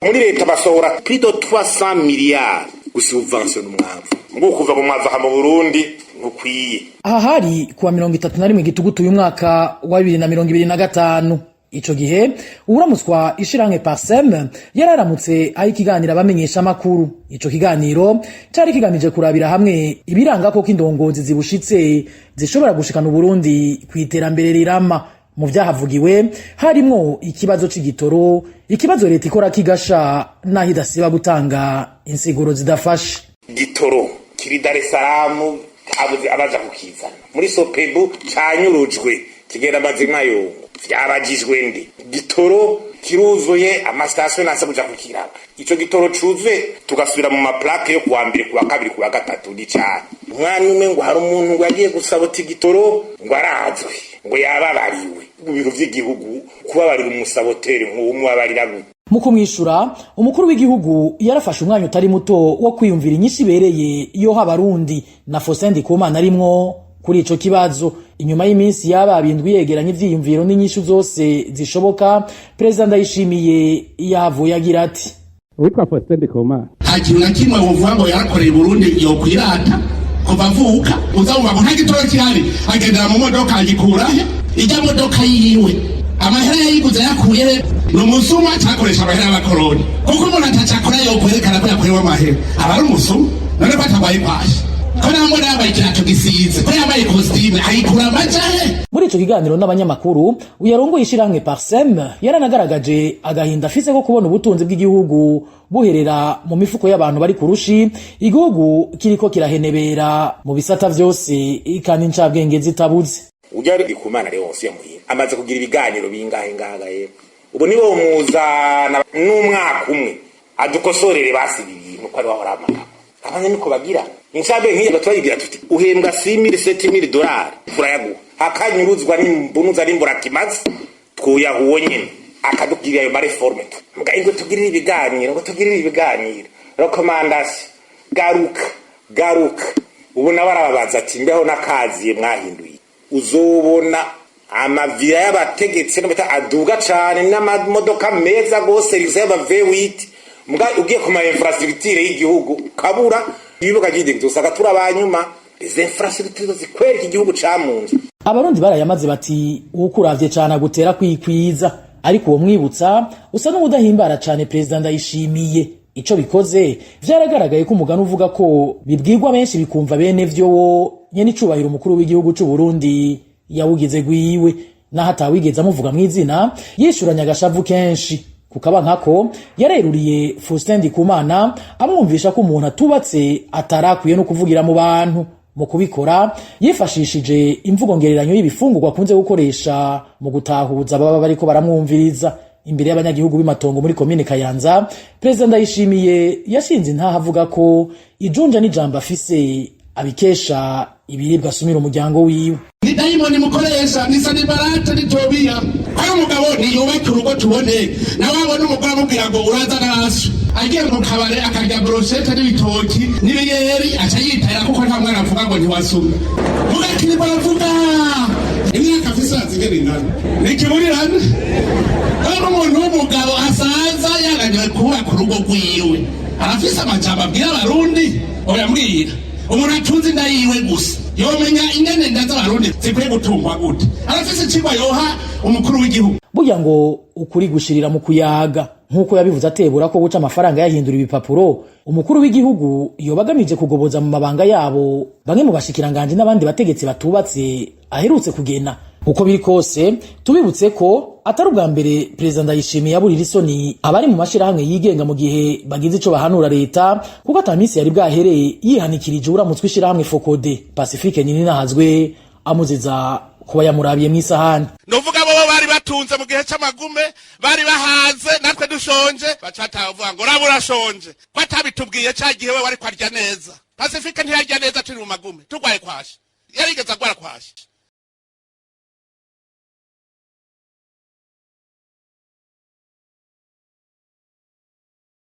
muri leta basohora plus de 300 miliyari gusubventiona umwavu ngo kuva mu mwavu mu Burundi nkukwiye. Aha hari kuwa 31 Gitugutu uyu mwaka wa 2025. Ico gihe uramutswa ishirange Parsem yararamutse aho ikiganiro abamenyesha makuru. Ico kiganiro cari kigamije kurabira hamwe ibiranga ko indongozi zibushitse zishobora gushikana Burundi kwiterambere rirama. Mu vyahavugiwe harimo ikibazo c'igitoro, ikibazo leta ikora kigasha naho idasiba gutanga insiguro zidafashe. Gitoro kiri Dar es Salaam abaza kukizana muri Sopebu canyurujwe kigenda mazima yo vyaragijwe ndi gitoro kiruzuye amastation nasa kuja kukiraba. Ico gitoro cuzuye tugasubira mu maplaque yo kuwa mbere kuwa kabiri kuwa gatatu ndi cyane umwana umwe ngo hari umuntu ngo yagiye gusabota igitoro ngo arazwe ngo yababariwe mu biro vy'igihugu kubabarira umusabotere nk'umwe abarira. Mu kumwishura umukuru w'igihugu yarafashe umwanya utari muto wo kwiyumvira inyinshi ibereye yo abarundi na Faustin Ndikumana arimwo kuri ico kibazo. Inyuma y'iminsi y'ababindwi yegeranye ivyiyumviro n'inyishu zose zishoboka, President Ndayishimiye yavuye agira ati: "Witwa Faustin Ndikumana hakintu na kimwe uvuga ngo yarakoreye Burundi yo kwirata kuva avuka uzabumva ngo nta gitoro kihari agendera mu modoka agikurahe ijya modoka yiwe amahera yayiguze yakuye no musuma cyakoresha amahera y'abakoroni kuko umuntu atacakora yo kwerekana ko yakorewe amahera aba ari umusuma none ko atabaye kwaje ko namwe nabaye kirato gisize ko yabaye costume ayikura amajahe." Muri ico kiganiro n'abanyamakuru uyarongoye ishiramwe Parsem yaranagaragaje agahinda afise ko kubona ubutunzi bw'igihugu buherera mu mifuko y'abantu bari kurushi, igihugu kiriko kirahenebera mu bisata vyose kandi incabwenge zitabuze. Ujya Ndikumana rero wose yamuye amaze kugira ibiganiro bingahe ngagaye ubu nibo muzana n'umwaka umwe adukosorere basibi ibintu ko ari wahora amaka abanye niko bagira incabe nk'iyo batwayigira tuti uhembwa 6000 $7000 furayagu akanyuruzwa n'imbunuza n'imbura kimazi twoyahuwo nyene akadugirira ayo reforme mbwa ingo tugirira ibiganiro recommandation garuka ubu nabarababaza ati mbeho nakaziye mwahinduye uzobona amavira y'abategetsi no bita aduga cyane n'amamodoka meza gose service y'aba-V8 mbwa ugiye ku ma infrastructure y'igihugu kabura ibibuga by'indege usanga turabanyuma izo infrastructure zikwera igihugu camunze. Abarundi barayamaze bati ukuravye cyane agutera kwikwiza, ariko uwo mwibutsa usa n'ubudahimbara cyane President Ndayishimiye. Ico bikoze vyaragaragaye ko umugani uvuga ko bibwirwa benshi bikumva bene vyo nyene icubahiro umukuru w'igihugu c'u Burundi yawugize gwiwe naho atawigeze amuvuga mw'izina yishuranya agashavu kenshi. Kukaba nkako yareruriye Faustin Ndikumana amwumvisha ko umuntu atubatse atarakwiye no kuvugira mu bantu. Mu kubikora yifashishije imvugo ngereranyo y'ibifungurwa kunze gukoresha mu gutahuza baba bariko baramwumviriza. Imbere y'abanyagihugu b'imatongo muri komine Kayanza, President Ndayishimiye yashinze intaha avuga ko ijunja n'ijambo afise abikesha ibiribwa asumira umuryango wiwe. Ni dayimoni mukoresha ni Sanibarate ni Tobiya ayo mugabo ni yubaka urugo tubone na wabona umugore amubwira ngo uraza naso agiye mu kabare akarya brochette n'ibitoki n'ibiyeri aca yitahira kuko nta mwana avuga ngo ntiwasumye mugakiri baravuga imyaka afise azigeringana nikiburirana kandi umuntu w'umugabo asaza yaganyiwe kubaka urugo rwiwe arafise amajambo abwira abarundi oyambwira umuntu atunze inda yiwe gusa yomenya ingene nda z'abarundi zikwiye gutungwa gute arafise icigwa yoha umukuru w'igihugu. Burya ngo ukuri gushirira mu kuyaga nkuko yabivuze atebura ko guca amafaranga yahindura ibipapuro umukuru w'igihugu yobagamije kugoboza mu mabanga yabo bamwe mu bashikiranganje n'abandi bategetsi batubatse aherutse kugena. Uko biri kose tubibutse ko atari ubwa mbere President Ndayishimiye yaburira isoni abari mu mashirahamwe yigenga mu gihe bagize ico bahanura leta kuko atamisi yari bwahereye yihanikirije uramutswe ishirahamwe Fokode Pacifique Ninahazwe amuziza kuba yamurabiye mw'isahani. Novuga bo bari batunze mu gihe c'amagume bari bahaze natwe dushonje bacatavuga ngo rabura shonje ko atabitubwiye cagihe we wari kwarya neza Pacifique ntiyarya neza turi mu magume turwaye kwashi yarigeze agwara kwashi